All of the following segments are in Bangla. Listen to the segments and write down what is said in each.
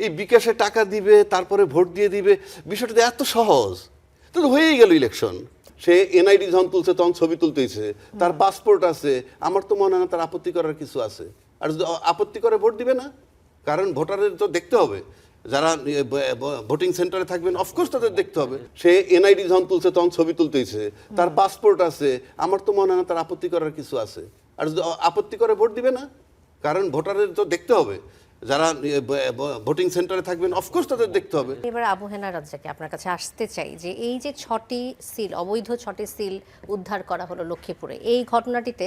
এই বিকাশে টাকা দিবে তারপরে ভোট দিয়ে দিবে, বিষয়টা এত সহজ, তো হয়েই গেল ইলেকশন। সে এনআইডি যখন তুলছে তখন ছবি তুলতেছে, তার পাসপোর্ট আছে, আমার তো মনে হয় না তার আপত্তি করার কিছু আছে। আর যদি আপত্তি করে ভোট দিবে না, কারণ ভোটারের তো দেখতে হবে, যারা ভোটিং সেন্টারে থাকবেন অফকোর্স তাদের দেখতে হবে। সে এনআইডি যখন তুলছে তখন ছবি তুলতেছে, তার পাসপোর্ট আছে, আমার তো মনে হয় না তার আপত্তি করার কিছু আছে। আর যদি আপত্তি করে ভোট দিবে না, কারণ ভোটারের তো দেখতে হবে, যারা ভোটিং সেন্টারে থাকবেন অফকোর্স তাদের দেখতে হবে। এবার আবু হেনা রাজ্জাকে আপনার কাছে আসতে চাই যে এই যে 6টি সিল, অবৈধ 6টি সিল উদ্ধার করা হলো লক্ষ্মীপুরে, এই ঘটনাটিতে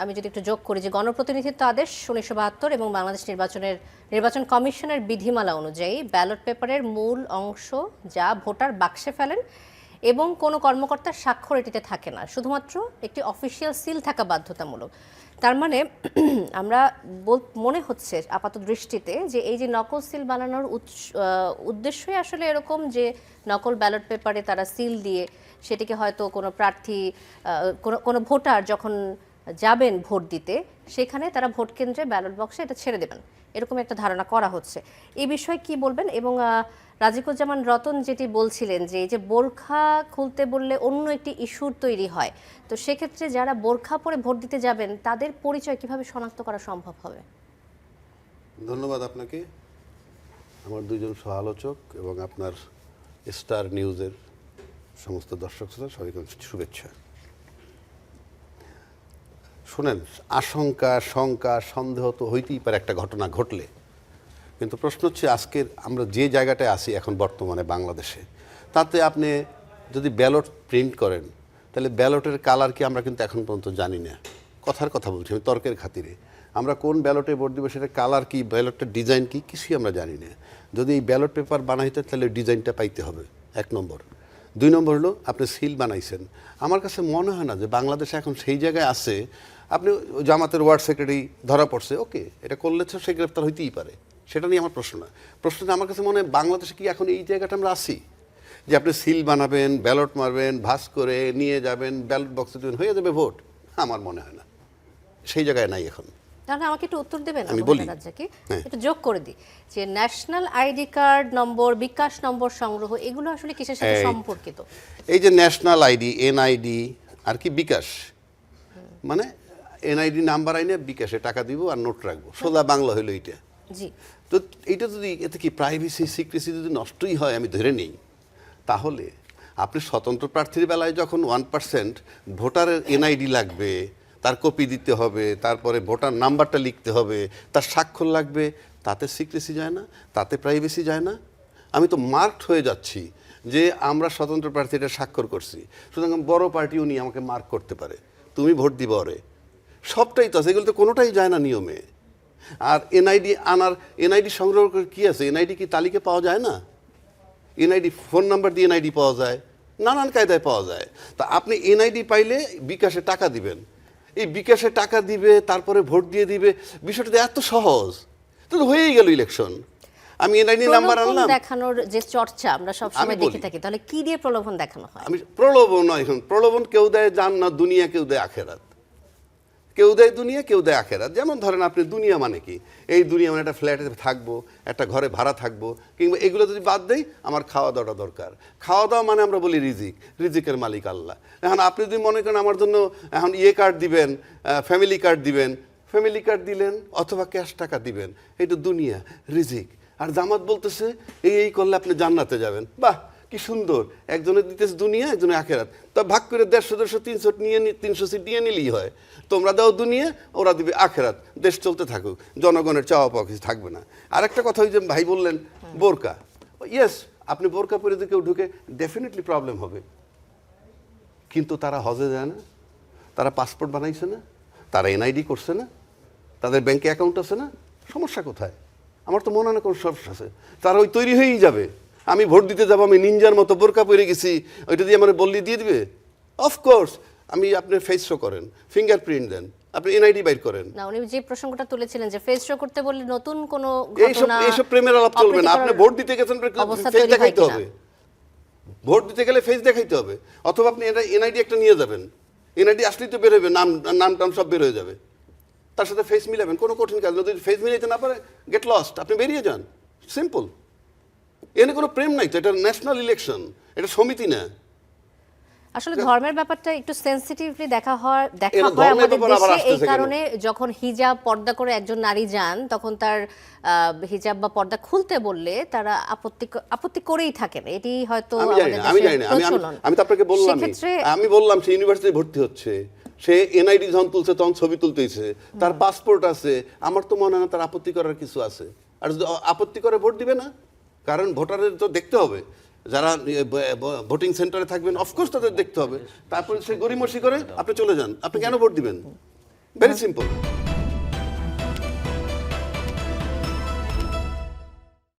আমি যদি একটু যোগ করি যে গণপ্রতিনিধিত্ব আদেশ 1972 এবং বাংলাদেশ নির্বাচন কমিশনের বিধিমালা অনুযায়ী ব্যালট পেপারের মূল অংশ যা ভোটার বাক্সে ফেলেন এবং কোনো কর্মকর্তার স্বাক্ষর এটিতে থাকে না, শুধুমাত্র একটি অফিসিয়াল সিল থাকা বাধ্যতামূলক। তার মানে আমরা মনে হচ্ছে আপাত দৃষ্টিতে যে এই যে নকল সিল বানানোর উদ্দেশ্যই আসলে এরকম যে নকল ব্যালট পেপারে তারা সিল দিয়ে সেটিকে হয়তো কোনো প্রার্থী কোনো ভোটার যখন যাবেন ভোট দিতে সেখানে তারা ভোট কেন্দ্রে ব্যালট বক্সে এটা ছেড়ে দেবেন, এরকম একটা ধারণা করা হচ্ছে। এই বিষয়ে কি বলবেন? এবং রাজিকুজ্জামান রতন যেটি বলছিলেন যে এই যে বোরখা খুলতে বললে অন্য একটি ইস্যুর তৈরি হয়, তো সেক্ষেত্রে যারা বোরখা পরে ভোট দিতে যাবেন তাদের পরিচয় কিভাবে শনাক্ত করা সম্ভব হবে? ধন্যবাদ আপনাকে, আমার দুইজন সহ আলোচক এবং আপনার স্টার নিউজের সমস্ত দর্শক শ্রোতা সবাইকে শুভেচ্ছা। শোনেন, আশঙ্কা, শঙ্কা, সন্দেহ তো হইতেই পারে একটা ঘটনা ঘটলে, কিন্তু প্রশ্ন হচ্ছে আজকের আমরা যে জায়গাটায় আছি এখন বর্তমানে বাংলাদেশে, তাতে আপনি যদি ব্যালট প্রিন্ট করেন তাহলে ব্যালটের কালার কি আমরা কিন্তু এখন পর্যন্ত জানি না। কথার কথা বলছি আমি, তর্কের খাতিরে আমরা কোন ব্যালটে ভোট দিব সেটা কালার কি, ব্যালটের ডিজাইন কি, কিছুই আমরা জানি না। যদি এই ব্যালট পেপার বানাইতে তাহলে ডিজাইনটা পাইতে হবে, 1 নম্বর। 2 নম্বর হলো আপনি সিল বানাইছেন, আমার কাছে মনে হয় না যে বাংলাদেশে এখন সেই জায়গায় আছে। আপনি জামাতের ওয়ার্ড সেক্রেটারি ধরা পড়ছে, ওকে, এটা করলে তো সে গ্রেপ্তার হইতেই পারে, সেটা নিয়ে আমার প্রশ্ন না। প্রশ্নটা আমার কাছে মনে হয় বাংলাদেশে কি এখন এই জায়গাটা আমরা আছি যে আপনি সিল বানাবেন, ব্যালট মারবেন, ভাঁজ করে নিয়ে যাবেন, ব্যালট বক্সে দেবেন, হয়ে যাবে ভোট? আমার মনে হয় না, সেই জায়গায় নাই এখন। তাহলে আমাকে একটু উত্তর দেবেন আমি বলি, একটু যোগ করে দিই যে ন্যাশনাল আইডি কার্ড নম্বর, বিকাশ নম্বর সংগ্রহ, এগুলো আসলে কিসের সাথে সম্পর্কিত? এই যে ন্যাশনাল আইডি, এনআইডি আর কি বিকাশ, মানে এনআইডি নাম্বার আইনে বিকাশে টাকা দিব আর নোট রাখবো, সোজা বাংলা হইলো এইটা। জি, তো এইটা যদি এতে কি প্রাইভেসি সিক্রেসি যদি নষ্টই হয় আমি ধরে নিই, তাহলে আপনি স্বতন্ত্র প্রার্থীর বেলায় যখন 1% ভোটারের এনআইডি লাগবে, তার কপি দিতে হবে, তারপরে ভোটার নাম্বারটা লিখতে হবে, তার স্বাক্ষর লাগবে, তাতে সিক্রেসি যায় না, তাতে প্রাইভেসি যায় না। আমি তো মার্কড হয়ে যাচ্ছি যে আমরা স্বতন্ত্র প্রার্থীটা স্বাক্ষর করছি, সুতরাং বড় পার্টিও নিয়ে আমাকে মার্ক করতে পারে, তুমি ভোট দিবা ওরে, সবটাই তো আছে, এগুলো তো কোনোটাই যায় না নিয়মে। আর এনআইডি আনার, এনআইডি সংগ্রহ করে কী আছে, এনআইডি কি তালিকা পাওয়া যায় না? এনআইডি ফোন নাম্বার দিয়ে এনআইডি পাওয়া যায়, নানান কায়দায় পাওয়া যায়। তা আপনি এনআইডি পাইলে বিকাশে টাকা দিবেন, এই বিকাশে টাকা দিবে তারপরে ভোট দিয়ে দিবে, বিষয়টা এত সহজ, তো হয়েই গেল ইলেকশন। আমি এনআইডি নাম্বার আনলাম, দেখানোর যে চর্চা আমরা সবসময় দেখে থাকি, তাহলে কি দিয়ে প্রলোভন দেখানো হয়? আমি প্রলোভন নয়, এখন প্রলোভন কেউ দেয় জান্নাত দুনিয়া, কেউ দেয় আখেরাত, কেউ দেয় দুনিয়া, কেউ দেয় আখেরাত। যেমন ধরেন আপনি দুনিয়া মানে কি, এই দুনিয়া মানে একটা ফ্ল্যাটে থাকবো, একটা ঘরে ভাড়া থাকবো, কিংবা এগুলো যদি বাদ দেই আমার খাওয়া দাওয়াটা দরকার। খাওয়া দাওয়া মানে আমরা বলি রিজিক, রিজিকের মালিক আল্লাহ। এখন আপনি যদি মনে করেন আমার জন্য এখন কার্ড দিবেন, ফ্যামিলি কার্ড দিবেন, ফ্যামিলি কার্ড দিলেন, অথবা ক্যাশ টাকা দিবেন, এটা দুনিয়া, রিজিক। আর জামাত বলতেছে এই করলে আপনি জান্নাতে যাবেন, বাহ কি সুন্দর, একজনের দিতেছে দুনিয়া, একজনের আখেরাত, তা ভাগ করে 150, 200, 300 সিট নিয়ে নিলেই হয়। তোমরা দাও দুনিয়া, ওরা দিবে আখেরাত, দেশ চলতে থাকুক, জনগণের চাওয়া পাওয়া কিছু থাকবে না। আর একটা কথা, ওই যে ভাই বললেন বোরকা, ইয়েস, আপনি বোরকা পরে যদি কেউ ঢুকে ডেফিনেটলি প্রবলেম হবে, কিন্তু তারা হজে যায় না, তারা পাসপোর্ট বানাইছে না, তারা এনআইডি করছে না, তাদের ব্যাংকে অ্যাকাউন্ট আছে না, সমস্যা কোথায়? আমার তো মনে হয় না কোনো সমস্যা আছে, তারা ওই তৈরি হয়েই যাবে। আমি ভোট দিতে যাবো, আমি নিনজার মতো বোরকা পরে গেছি, ওইটা দিয়ে আমার বললি দিয়ে দিবে? অফকোর্স। আমি আপনি ফেস শো করেন, ফিঙ্গারপ্রিন্ট দেন, আপনি এনআইডি বাইর করেন না। উনি যে প্রসঙ্গটা তুলেছিলেন যে ফেস শো করতে বললে নতুন কোনো ঘটনা, এইসব প্রেমের আলাপ চলবে না। আপনি ভোট দিতে গেছেন, ফেস দেখাইতে হবে, ভোট দিতে গেলে ফেস দেখাইতে হবে, অথবা আপনি এনআইডি একটা নিয়ে যাবেন, এনআইডি আসলেই তো বের হবে, নাম টাম সব বের হয়ে যাবে, তার সাথে ফেস মিলাবেন, কোনো কঠিন কাজ। যদি ফেস মিলাইতে না পারে গেট লস্ট, আপনি বেরিয়ে যান, সিম্পল। এনে কোনো প্রেম নাই তো, এটা ন্যাশনাল ইলেকশন, এটা সমিতি না। আসলে ধর্মের ব্যাপারটা একটু সেনসিটিভলি দেখা হয় এরা আমাদের ধর্মের ব্যাপার আবার দেশে। এই আসতেছে কেন? কারণে যখন হিজাব পর্দা করে একজন নারী যান, তখন তার হিজাব বা পর্দা খুলতে বললে তারা আপত্তি করেই থাকেন। এটি হয়তো আমি জানি আমাদের না, আমি দেশের জানি না, প্রচলন। আমি তো আপনাকে বললাম, সেক্ষেত্রে আমি বললাম সে ইউনিভার্সিটি ভর্তি হচ্ছে, সে এনআইডি যখন তুলছে তখন ছবি তুলতেছে, তার পাসপোর্ট আছে, আমার তো মনে হয় না তার আপত্তি করার কিছু আছে। আর যদি আপত্তি করে ভোট দিবে না, কারণ ভোটারের তো দেখতে হবে, যারা ভোটিং সেন্টারে থাকবেন অফকোর্স তাদের দেখতে হবে। তারপরে সে গড়িমসি করে আপনি চলে যান, আপনি কেন ভোট দিবেন? Very simple.